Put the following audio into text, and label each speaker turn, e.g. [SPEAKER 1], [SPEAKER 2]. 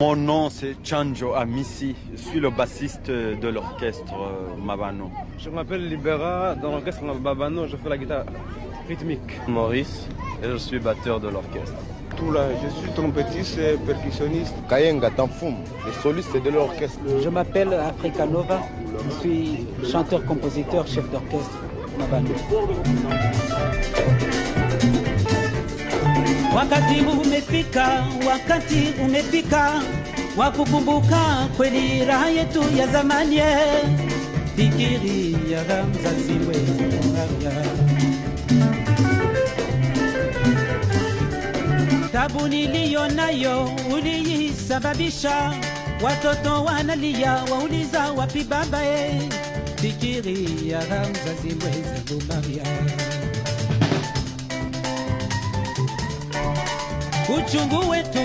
[SPEAKER 1] Mon nom c'est Chanjo Amisi, je suis le bassiste de l'orchestre Mabano.
[SPEAKER 2] Je m'appelle Libera, dans l'orchestre Mabano, je fais la guitare rythmique.
[SPEAKER 3] Maurice, et je suis batteur de l'orchestre.
[SPEAKER 2] Toula, je suis trompettiste et percussionniste.
[SPEAKER 4] Kayenga Tamfoum, le soliste de l'orchestre.
[SPEAKER 5] Je m'appelle Africa Nova, je suis chanteur-compositeur, chef d'orchestre Mabano.
[SPEAKER 6] Wakati umefika wa kukumbuka kweli raha yetu ya zamani. Fikiria mzazi wetu tabu niliyo nayo uliisababisha, watoto wanalia wauliza wapi baba. Fikiria mzazi wetu Maria. Uchungu wetu